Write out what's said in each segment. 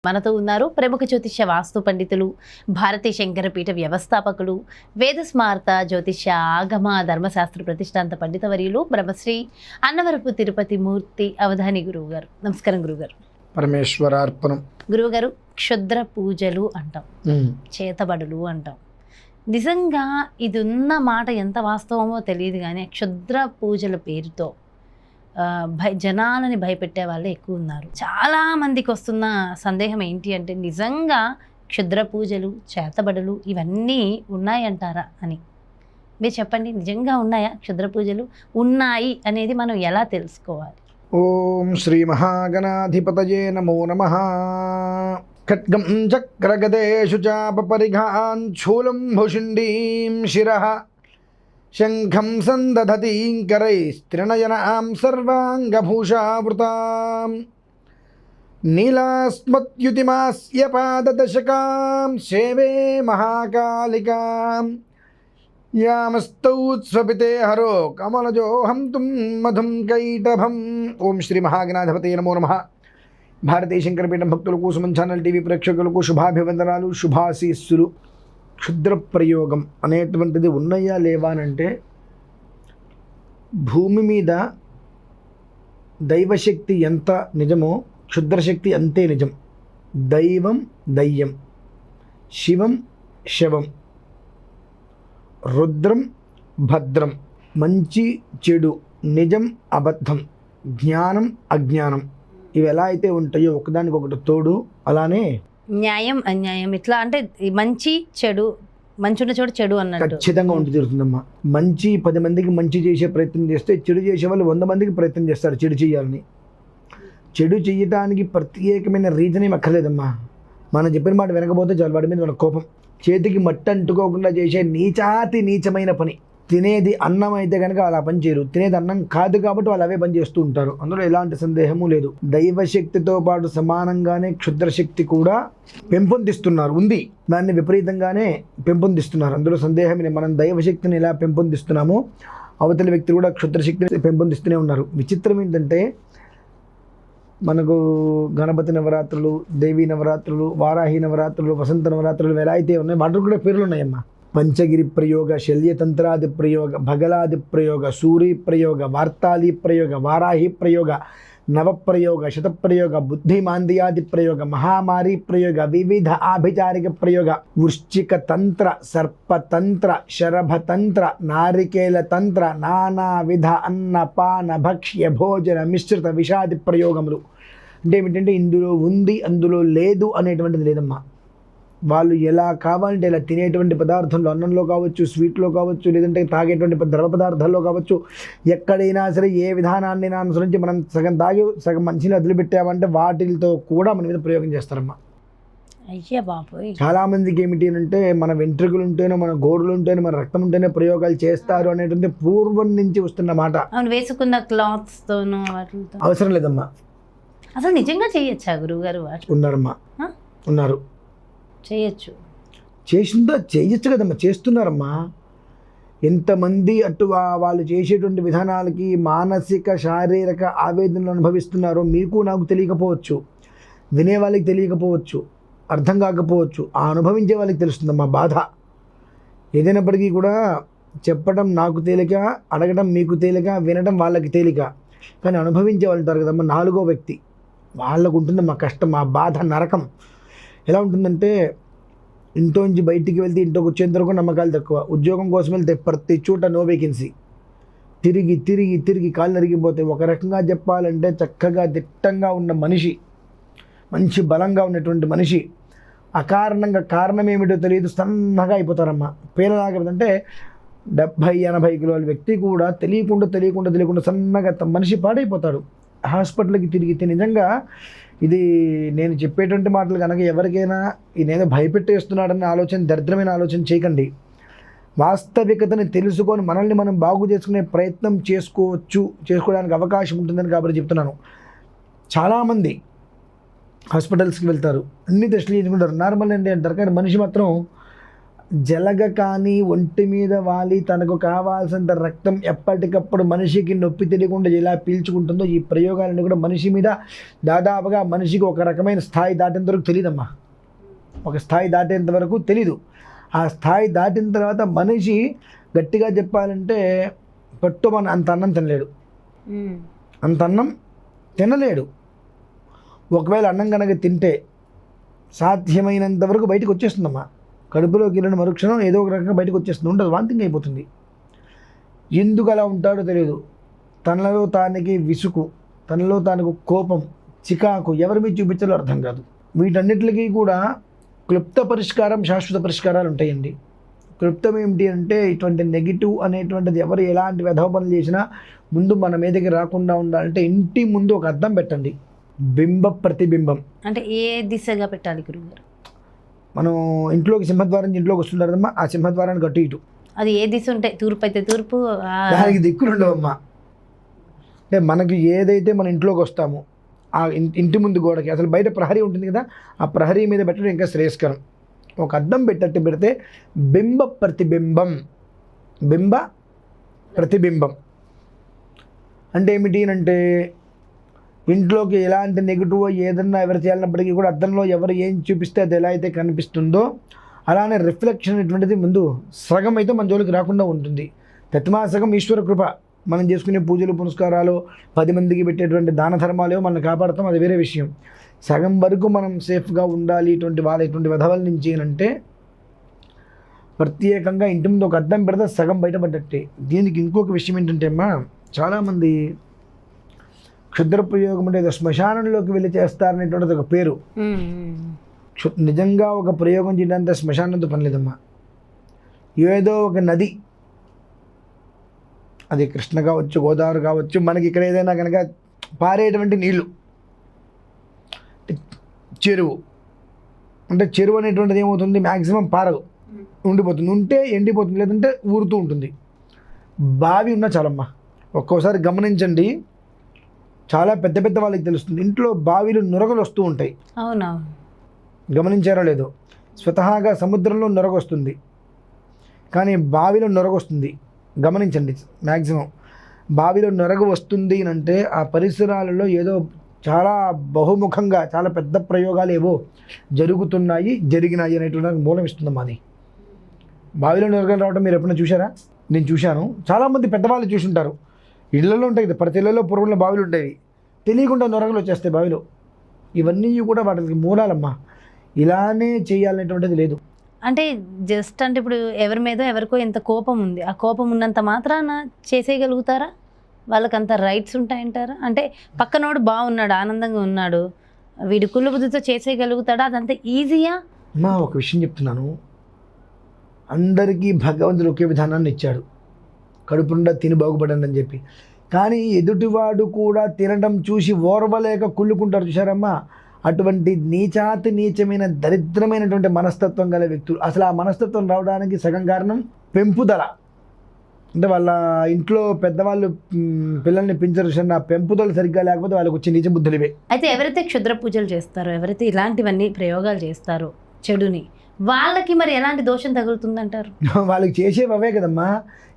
మనతో ఉన్నారు ప్రముఖ జ్యోతిష్య వాస్తు పండితులు, భారతీ శంకరపీఠ వ్యవస్థాపకులు, వేద స్మార్త జ్యోతిష్య ఆగమ ధర్మశాస్త్ర ప్రతిష్టాంత పండితవర్యులు బ్రహ్మశ్రీ అన్నవరపు తిరుపతి మూర్తి అవధాని గురువు గారు. నమస్కారం గురుగారు. పరమేశ్వరార్పణం. గురువుగారు, క్షుద్ర పూజలు అంటాం, చేతబడులు అంటాం. నిజంగా ఇది ఉన్న మాట ఎంత వాస్తవమో తెలియదు, కానీ క్షుద్ర పూజల పేరుతో జనాలని భయపెట్టే వాళ్ళే ఎక్కువ ఉన్నారు. చాలామందికి వస్తున్న సందేహం ఏంటి అంటే, నిజంగా క్షుద్ర పూజలు, చేతబడులు ఇవన్నీ ఉన్నాయంటారా అని. మీరు చెప్పండి, నిజంగా ఉన్నాయా క్షుద్ర పూజలు? ఉన్నాయి అనేది మనం ఎలా తెలుసుకోవాలి? ఓం శ్రీ మహాగణాధిపతయే నమో నమః. ఖడ్గం చక్రగదేషు చాపపరిఘాన్ శూలం భుషుండీం శిరః శంఖం సందధతీం కరైస్త్రినయనాం సర్వాంగభూషావృతాం నీలాస్మత్యుతిమాస్య పాదదశకాం సేవే మహాకాళికాం యామస్తౌ స్వపితే హరో కమలజో హంతుం మధుం కైటభం. ఓం శ్రీ మహాగణాధిపతయే నమో నమః. భారతీయ శంకరపీఠం భక్తులకు, సుమన్ ఛానల్ టీవీ ప్రేక్షకులకు శుభాభివందనాలు, శుభాశీస్సులు. క్షుద్ర ప్రయోగం అనేటువంటిది ఉన్నాయా లేవా అంటే, భూమి మీద దైవశక్తి ఎంత నిజమో క్షుద్రశక్తి అంతే నిజం. దైవం దయ్యం, శివం శవం, రుద్రం భద్రం, మంచి చెడు, నిజం అబద్ధం, జ్ఞానం అజ్ఞానం, ఇవి ఎలా అయితే ఉంటాయో ఒకదానికొకటి తోడు, అలానే న్యాయం అన్యాయం, ఇట్లా అంటే మంచి చెడు, మంచి ఉన్న చోటు చెడు అన్నట్టు ఖచ్చితంగా ఉండి తీరుతుందమ్మా. మంచి 10 మందికి మంచి చేసే ప్రయత్నం చేస్తే, చెడు చేసే వాళ్ళు 100 మందికి ప్రయత్నం చేస్తారు చెడు చేయాలని. చెడు చేయటానికి ప్రత్యేకమైన రీజన్ ఏమి అక్కర్లేదమ్మా. మనం చెప్పిన మాట వినకపోతే చాలు, వాడి మీద మన కోపం. చేతికి మట్టి అంటుకోకుండా చేసే నీచాతి నీచమైన పని. తినేది అన్నం అయితే కనుక అలా పని చేయరు, తినేది అన్నం కాదు కాబట్టి వాళ్ళు అవే పని చేస్తూ ఉంటారు. అందులో ఎలాంటి సందేహము లేదు. దైవశక్తితో పాటు సమానంగానే క్షుద్రశక్తి కూడా పెంపొందిస్తున్నారు, ఉంది. దాన్ని విపరీతంగానే పెంపొందిస్తున్నారు, అందులో సందేహం లేదు. మనం దైవశక్తిని ఎలా పెంపొందిస్తున్నామో అవతలి వ్యక్తులు కూడా క్షుద్రశక్తిని పెంపొందిస్తూనే ఉన్నారు. విచిత్రం ఏంటంటే, మనకు గణపతి నవరాత్రులు, దేవీ నవరాత్రులు, వారాహి నవరాత్రులు, వసంత నవరాత్రులు ఎలా అయితే ఉన్నాయి, వాటికి కూడా పేర్లు ఉన్నాయమ్మా. పంచగిరి ప్రయోగ, శల్యతంత్రాది ప్రయోగ, భగలాది ప్రయోగ, సూరి ప్రయోగ, వార్తాలి ప్రయోగ, వారాహి ప్రయోగ, నవప్రయోగ, శతప్రయోగ, బుద్ధిమాంద్యాది ప్రయోగ, మహామారి ప్రయోగ, వివిధ ఆభిచారిక ప్రయోగ, వృశ్చిక తంత్ర, సర్పతంత్ర, శరభతంత్ర, నారికేల తంత్ర, నానావిధ అన్నపాన భక్ష్య భోజన మిశ్రిత విషాది ప్రయోగములు. అంటే ఏమిటంటే, ఇందులో ఉంది అందులో లేదు అనేటువంటిది లేదమ్మా. వాళ్ళు ఎలా కావాలంటే ఇలా తినేటువంటి పదార్థంలో, అన్నంలో కావచ్చు, స్వీట్లో కావచ్చు, లేదంటే తాగేటువంటి ద్రవ పదార్థాల్లో కావచ్చు, ఎక్కడైనా సరే ఏ విధానాన్ని అనుసరించి మనం సగం తాగి సగం మంచిని వదిలిపెట్టామంటే వాటితో కూడా మన మీద ప్రయోగం చేస్తారమ్మా. అయ్యా బాబోయ్. చాలామందికి ఏమిటి అంటే, మన వెంట్రుకలు ఉంటేనే, మన గోరులు ఉంటేనే, మన రక్తం ఉంటేనే ప్రయోగాలు చేస్తారు అనేటువంటి పూర్వం నుంచి వస్తున్న మాట. అవును, వేసుకున్న క్లాత్స్ తోనో వాటితో అవసరం లేదమ్మా. అసలు నిజంగా చేయొచ్చా గురువుగారు? ఉన్నారమ్మా, ఉన్నారు, చేయొచ్చు. చేసిందో చేయొచ్చు కదమ్మా, చేస్తున్నారమ్మా. ఎంతమంది అటు వాళ్ళు చేసేటువంటి విధానాలకి మానసిక శారీరక ఆవేదనలు అనుభవిస్తున్నారో మీకు నాకు తెలియకపోవచ్చు, వినే వాళ్ళకి తెలియకపోవచ్చు, అర్థం కాకపోవచ్చు. ఆ అనుభవించే వాళ్ళకి తెలుస్తుందమ్మా బాధ. ఏదైనప్పటికీ కూడా చెప్పడం నాకు తేలిక, అడగడం మీకు తేలిక, వినడం వాళ్ళకి తేలిక. కానీ అనుభవించే వాళ్ళు ఉంటారు కదమ్మా, 4వ వ్యక్తి, వాళ్ళకు ఉంటుందమ్మా కష్టం, ఆ బాధ, నరకం. ఎలా ఉంటుందంటే, ఇంట్లోంచి బయటికి వెళ్తే ఇంట్లోకి వచ్చేంత వరకు నమ్మకాలు తక్కువ. ఉద్యోగం కోసం వెళ్తే ప్రతి చోట నో వేకెన్సీ. తిరిగి తిరిగి తిరిగి కాళ్ళు నరిగిపోతాయి. ఒక రకంగా చెప్పాలంటే, చక్కగా దిట్టంగా ఉన్న మనిషి, మంచి బలంగా ఉన్నటువంటి మనిషి, అకారణంగా కారణం ఏమిటో తెలియదు సన్నగా అయిపోతారమ్మా. పేలలాగదంటే 70-80 కిలోల వ్యక్తి కూడా తెలియకుండా సన్నగా మనిషి పాడైపోతాడు. హాస్పిటల్కి తిరిగితే నిజంగా ఇది నేను చెప్పేటువంటి మాటలు కనుక ఎవరికైనా ఈయనేదో భయపెట్టేస్తున్నాడన్న ఆలోచన, దరిద్రమైన ఆలోచన చేయకండి. వాస్తవికతని తెలుసుకొని మనల్ని మనం బాగు చేసుకునే ప్రయత్నం చేసుకోవడానికి అవకాశం ఉంటుందని కాబట్టి చెప్తున్నాను. చాలామంది హాస్పిటల్స్కి వెళ్తారు, అన్ని టెస్టులు చేసుకుంటారు, నార్మల్ అండి అంటారు. కానీ మనిషి మాత్రం జలగ కానీ ఒంటి మీద వాలి తనకు కావాల్సినంత రక్తం ఎప్పటికప్పుడు మనిషికి నొప్పి తెలియకుండా ఎలా పీల్చుకుంటుందో ఈ ప్రయోగాలన్నీ కూడా మనిషి మీద దాదాపుగా మనిషికి ఒక రకమైన స్థాయి దాటేంత వరకు తెలియదమ్మా. ఒక స్థాయి దాటేంత వరకు తెలీదు. ఆ స్థాయి దాటిన తర్వాత మనిషి గట్టిగా చెప్పాలంటే పట్టుమని అంత అన్నం తినలేడు, అంత అన్నం తినలేడు. ఒకవేళ అన్నం కనుక తింటే సాధ్యమైనంత వరకు బయటకు వచ్చేస్తుందమ్మా. కడుపులోకి వెళ్ళిన మరుక్షణం ఏదో ఒక రకంగా బయటకు వచ్చేస్తుంది, ఉండదు, వాంతింగ్ అయిపోతుంది. ఎందుకు అలా ఉంటాడో తెలియదు. తనలో తానికి విసుగు, తనలో తానికి కోపం, చికాకు ఎవరి మీద చూపించాలో అర్థం కాదు. వీటన్నిటికీ కూడా క్లుప్త పరిష్కారం, శాశ్వత పరిష్కారాలు ఉంటాయండి. క్లుప్తం ఏమిటి అంటే ఇటువంటి నెగిటివ్ అనేటువంటిది ఎవరు ఎలాంటి వెధవ పనులు చేసినా ముందు మన మీదకి రాకుండా ఉండాలంటే ఇంటి ముందు ఒక అద్దం పెట్టండి. బింబ ప్రతిబింబం అంటే ఏ దిశగా పెట్టాలి గురుగారు? మనం ఇంట్లోకి సింహద్వారం నుంచి ఇంట్లోకి వస్తుంటారు కదమ్మా, ఆ సింహద్వారానికి అటు ఇటు. అది ఏ దిశ ఉంటే తూర్పు అయితే తూర్పు, దానికి దిక్కులు ఉండవమ్మా. అంటే మనకి ఏదైతే మన ఇంట్లోకి వస్తామో ఆ ఇంటి ముందు గోడకి అసలు బయట ప్రహరీ ఉంటుంది కదా, ఆ ప్రహరీ మీద పెట్టడం ఇంకా శ్రేయస్కరం. ఒక అద్దం పెట్టట్టు పెడితే బింబ ప్రతిబింబం, బింబ ప్రతిబింబం అంటే ఏమిటి అంటే ఇంట్లోకి ఎలాంటి నెగిటివ్ ఏదన్నా ఎవరు చేయాలన్నప్పటికీ కూడా అద్దంలో ఎవరు ఏం చూపిస్తే అది ఎలా అయితే కనిపిస్తుందో అలానే రిఫ్లెక్షన్ అటువంటిది ముందు సగం అయితే మన జోలికి రాకుండా ఉంటుంది. తత్మాసగం ఈశ్వర కృప. మనం చేసుకునే పూజలు పునస్కారాలు 10 మందికి పెట్టేటువంటి దాన ధర్మాలు మనల్ని కాపాడతాం, అది వేరే విషయం. సగం వరకు మనం సేఫ్గా ఉండాలి ఇటువంటి వెధవల నుంచి అంటే ప్రత్యేకంగా ఇంటి ముందు ఒక అద్దం పెడితే సగం బయటపడ్డట్టే. దీనికి ఇంకొక విషయం ఏంటంటే అమ్మా, చాలామంది క్షుద్ర ప్రయోగం అంటే శ్మశానంలోకి వెళ్ళి చేస్తారనేటువంటిది ఒక పేరు. నిజంగా ఒక ప్రయోగం చేయడానికి శ్మశానంతో పని లేదమ్మా. ఏదో ఒక నది, అది కృష్ణ కావచ్చు, గోదావరి కావచ్చు, మనకి ఇక్కడ ఏదైనా కనుక పారేటువంటి నీళ్ళు, చెరువు అంటే చెరువు అనేటువంటిది ఏమవుతుంది, మ్యాక్సిమం పారదు, ఉండిపోతుంది, ఉంటే ఎండిపోతుంది, లేదంటే ఊరుతూ ఉంటుంది. బావి ఉన్నా చాలమ్మా. ఒక్కోసారి గమనించండి, చాలా పెద్ద పెద్ద వాళ్ళకి తెలుస్తుంది, ఇంట్లో బావిలో నురగలు వస్తూ ఉంటాయి. అవునవును, గమనించారో లేదో. స్వతహాగా సముద్రంలో నురగ వస్తుంది, కానీ బావిలో నురగ వస్తుంది. గమనించండి, మ్యాక్సిమం బావిలో నురగ వస్తుంది అంటే ఆ పరిసరాలలో ఏదో చాలా బహుముఖంగా చాలా పెద్ద ప్రయోగాలు ఏవో జరుగుతున్నాయి, జరిగినాయి అనేటువంటి మూలం ఇస్తుందమ్మా. అది బావిలో నురగలు రావడం మీరు ఎప్పుడైనా చూసారా? నేను చూశాను. చాలామంది పెద్దవాళ్ళు చూసుంటారు. ఇళ్లలో ఉంటాయి కదా, ప్రతి ఇళ్లలో పూర్వంలో బావిలు ఉంటాయి, తెలియకుండా నొరగలు వచ్చేస్తాయి బావిలో. ఇవన్నీ కూడా వాటికి మూలాలమ్మా. ఇలానే చేయాలనేటువంటిది లేదు. అంటే జస్ట్ అంటే ఇప్పుడు ఎవరి మీద ఎవరికో ఎంత కోపం ఉంది, ఆ కోపం ఉన్నంత మాత్రాన చేసేయగలుగుతారా? వాళ్ళకంత రైట్స్ ఉంటాయంటారా? అంటే పక్కనోడు బాగున్నాడు, ఆనందంగా ఉన్నాడు, వీడి కుళ్ళు బుద్ధితో చేసేయగలుగుతాడా? అదంతా ఈజీయా? అమ్మా ఒక విషయం చెప్తున్నాను, అందరికీ భగవంతుడు ఒకే విధానాన్ని ఇచ్చాడు, కడుపు నిండా తిని బాగుపడండి అని చెప్పి. కానీ ఎదుటివాడు కూడా తినడం చూసి ఓర్వలేక కుళ్ళుకుంటారు చూసారమ్మా. అటువంటి నీచాతి నీచమైన దరిద్రమైనటువంటి మనస్తత్వం గల వ్యక్తులు. అసలు ఆ మనస్తత్వం రావడానికి సగం కారణం పెంపుదల. అంటే వాళ్ళ ఇంట్లో పెద్దవాళ్ళు పిల్లల్ని పెంచరు, ఆ పెంపుదల సరిగ్గా లేకపోతే వాళ్ళకి వచ్చే నీచ బుద్ధులివే. అయితే ఎవరైతే క్షుద్ర పూజలు చేస్తారో, ఎవరైతే ఇలాంటివన్నీ ప్రయోగాలు చేస్తారో చెడుని, వాళ్ళకి మరి ఎలాంటి దోషం తగులుతుందంటారు? వాళ్ళకి చేసేవి అవే కదమ్మా.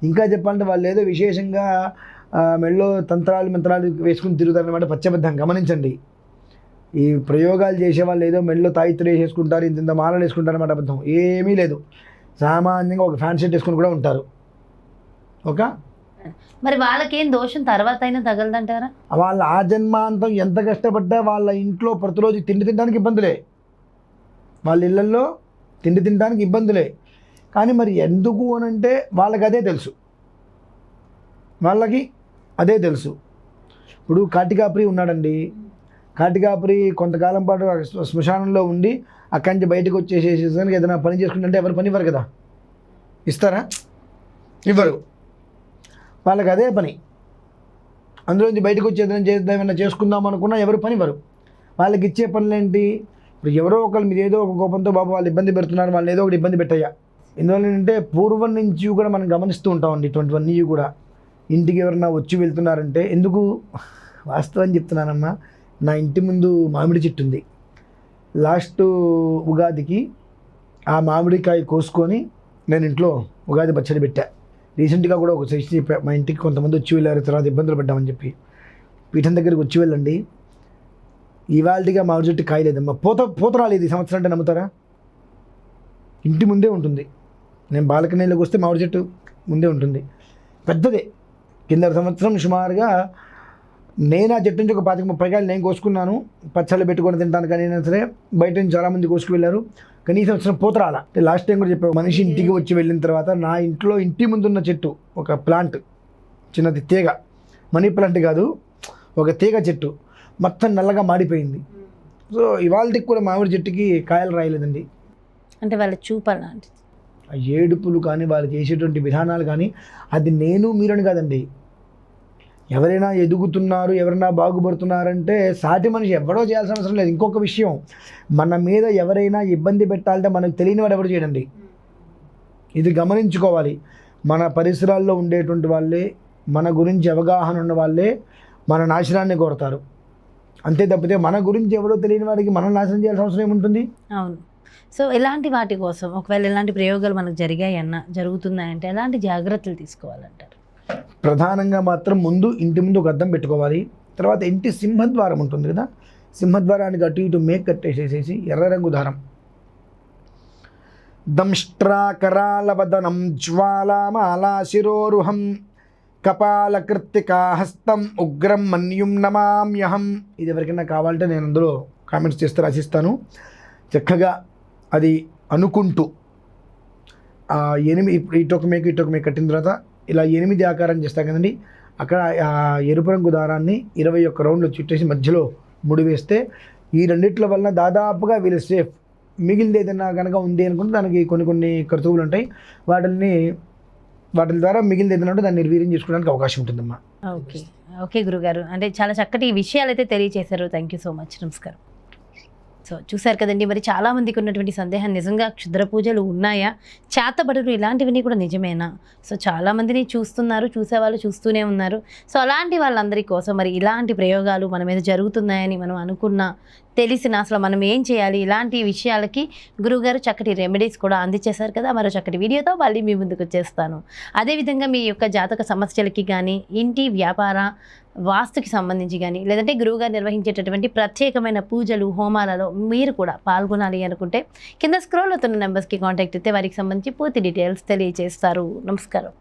ఇంకా చెప్పాలంటే వాళ్ళు ఏదో విశేషంగా మెళ్ళో మంత్రాలు వేసుకుని తిరుగుతారనమాట. పచ్చబద్ధం. గమనించండి, ఈ ప్రయోగాలు చేసే వాళ్ళు ఏదో మెళ్ళో తాయిత్తులు వేసేసుకుంటారు, ఇంత మాలలు వేసుకుంటారు అన్నమాట. అబద్ధం ఏమీ లేదు. సామాన్యంగా ఒక ఫ్యాన్ షర్ట్ వేసుకుని కూడా ఉంటారు. ఒక మరి వాళ్ళకేం దోషం తర్వాత అయినా తగలదంటారా? వాళ్ళ ఆ జన్మాంతం ఎంత కష్టపడ్డా వాళ్ళ ఇంట్లో ప్రతిరోజు తిండి తినడానికి ఇబ్బందులే, వాళ్ళ ఇళ్ళల్లో తిండి తినడానికి ఇబ్బందులే. కానీ మరి ఎందుకు అనంటే వాళ్ళకి అదే తెలుసు, వాళ్ళకి అదే తెలుసు. ఇప్పుడు కాటికాపురి ఉన్నాడండి, కాటికాపురి కొంతకాలం పాటు శ్మశానంలో ఉండి అక్కడి నుంచి బయటకు వచ్చేసేసానికి ఏదైనా పని చేసుకుంటే ఎవరు పని ఇవ్వరు కదా, ఇస్తారా? ఇవ్వరు. వాళ్ళకి అదే పని. అందులోంచి బయటకు వచ్చి ఏదైనా చేసుకుందాం అనుకున్నా ఎవరు పని ఇవ్వరు. వాళ్ళకి ఇచ్చే పనులేంటి? ఇప్పుడు ఎవరో ఒకరు మీరు ఏదో ఒక కోపంతో బాబు వాళ్ళు ఇబ్బంది పెడుతున్నారు, వాళ్ళు ఏదో ఒకటి ఇబ్బంది పెట్టయ్యా. ఎందువల్ల ఏంటంటే పూర్వం నుంచి కూడా మనం గమనిస్తూ ఉంటామండి ఇటువంటివన్నీ కూడా. ఇంటికి ఎవరన్నా వచ్చి వెళ్తున్నారంటే ఎందుకు, వాస్తవం చెప్తున్నానమ్మా, నా ఇంటి ముందు మామిడి చెట్టు ఉంది. లాస్ట్ ఉగాదికి ఆ మామిడికాయ కోసుకొని నేను ఇంట్లో ఉగాది పచ్చడి పెట్టా. రీసెంట్గా కూడా ఒక సజెషన్ చెప్పా, మా ఇంటికి కొంతమంది వచ్చి వెళ్ళారు, తర్వాత ఇబ్బందులు పడ్డామని చెప్పి. పీఠం దగ్గరికి వచ్చి వెళ్ళండి, ఇవాళగా మామిడి చెట్టు కాయలేదమ్మా, పూత రాలేదు ఈ సంవత్సరం అంటే నమ్ముతారా? ఇంటి ముందే ఉంటుంది. నేను బాల్కనీలోకి వస్తే మామిడి చెట్టు ముందే ఉంటుంది, పెద్దదే. కింద సంవత్సరం సుమారుగా నేను ఆ చెట్టు నుంచి ఒక 25-30 కాయలు నేను కోసుకున్నాను, పచ్చళ్ళు పెట్టుకొని తింటాను. కానీ అయినా సరే బయట నుంచి చాలామంది కోసుకు వెళ్ళారు, కానీ ఈ సంవత్సరం పూత రాలా. లాస్ట్ టైం కూడా చెప్పాను, మనిషి ఇంటికి వచ్చి వెళ్ళిన తర్వాత నా ఇంట్లో ఇంటి ముందున్న చెట్టు ఒక ప్లాంట్, చిన్నది తీగ, మనీ ప్లాంట్ కాదు, ఒక తీగ చెట్టు మొత్తం నల్లగా మాడిపోయింది. సో ఇవాళకి కూడా మామిడి చెట్టుకి కాయలు రాయలేదండి. అంటే వాళ్ళ చూపలాంటి ఆ ఏడుపులు కానీ వాళ్ళు చేసేటువంటి విధానాలు కానీ, అది నేను మీరని కాదండి, ఎవరైనా ఎదుగుతున్నారు, ఎవరైనా బాగుపడుతున్నారంటే సాటి మనిషి ఎవరో చేయాల్సిన అవసరం లేదు. ఇంకొక విషయం, మన మీద ఎవరైనా ఇబ్బంది పెట్టాలంటే మనకు తెలియని వాడు ఎవరు చేయడండి. ఇది గమనించుకోవాలి. మన పరిసరాల్లో ఉండేటువంటి వాళ్ళే, మన గురించి అవగాహన ఉన్న వాళ్ళే మన నాశనాన్ని కోరతారు. అంతే తప్పితే మన గురించి ఎవరో తెలియని వాడికి మనం నాశనం చేయాల్సిన అవసరం ఏముంటుంది? అవును. సో ఎలాంటి వాటి కోసం, ఒకవేళ ఎలాంటి ప్రయోగాలు మనకు జరిగాయన్నా, జరుగుతున్నాయంటే ఎలాంటి జాగ్రత్తలు తీసుకోవాలంటారు? ప్రధానంగా మాత్రం ముందు ఇంటి ముందు ఒక అద్దం పెట్టుకోవాలి. తర్వాత ఇంటి సింహద్వారం ఉంటుంది కదా, సింహద్వారానికి అటు ఇటు మేక్ కట్టేసేసేసి ఎర్ర రంగు దారం, దంష్ట్రాకరాలవదనం జ్వాలామాలా శిరోరుహం కపాలకృత్తికాహస్తం ఉగ్రం మన్యుం నమామ్యహం. ఇది ఎవరికైనా కావాలంటే నేను అందులో కామెంట్స్ చేస్తే రాసిస్తాను. చక్కగా అది అనుకుంటూ 8 ఇటొక మేకు కట్టిన తర్వాత ఇలా 8 ఆకారం చేస్తాం కదండి, అక్కడ ఆ ఎరుపు రంగు దారాన్ని 21 రౌండ్లు చుట్టేసి మధ్యలో ముడి వేస్తే ఈ రెండిట్ల వలన దాదాపుగా వీళ్ళు సేఫ్. మిగిలింది ఏదైనా కనుక ఉంది అనుకుంటే దానికి కొన్ని కర్తువులు ఉంటాయి, వాటి ద్వారా మిగిలింది ఏదైనా ఉంటే దాన్ని నిర్వీర్యం చేసుకోవడానికి అవకాశం ఉంటుందమ్మా. ఓకే గురుగారు, అంటే చాలా చక్కటి విషయాలు అయితే తెలియజేశారు. Thank you so much. నమస్కారం. సో చూశారు కదండి, మరి చాలామందికి ఉన్నటువంటి సందేహం, నిజంగా క్షుద్ర పూజలు ఉన్నాయా, చేతబడులు ఇలాంటివన్నీ కూడా నిజమేనా? సో చాలామందిని చూసేవాళ్ళు చూస్తూనే ఉన్నారు. సో అలాంటి వాళ్ళందరి కోసం మరి ఇలాంటి ప్రయోగాలు మన మీద జరుగుతున్నాయని మనం అనుకున్నా, తెలిసిన అసలు మనం ఏం చేయాలి, ఇలాంటి విషయాలకి గురువుగారు చక్కటి రెమెడీస్ కూడా అందించేశారు కదా. మరో చక్కటి వీడియోతో మళ్ళీ మీ ముందుకు వచ్చేస్తాను. అదేవిధంగా మీ యొక్క జాతక సమస్యలకి కానీ, ఇంటి వ్యాపార వాస్తుకి సంబంధించి కానీ, లేదంటే గురువుగారు నిర్వహించేటటువంటి ప్రత్యేకమైన పూజలు హోమాలలో మీరు కూడా పాల్గొనాలి అనుకుంటే కింద స్క్రోల్ అవుతున్న నెంబర్స్కి కాంటాక్ట్ అయితే వారికి సంబంధించి పూర్తి డీటెయిల్స్ తెలియజేస్తారు. నమస్కారం.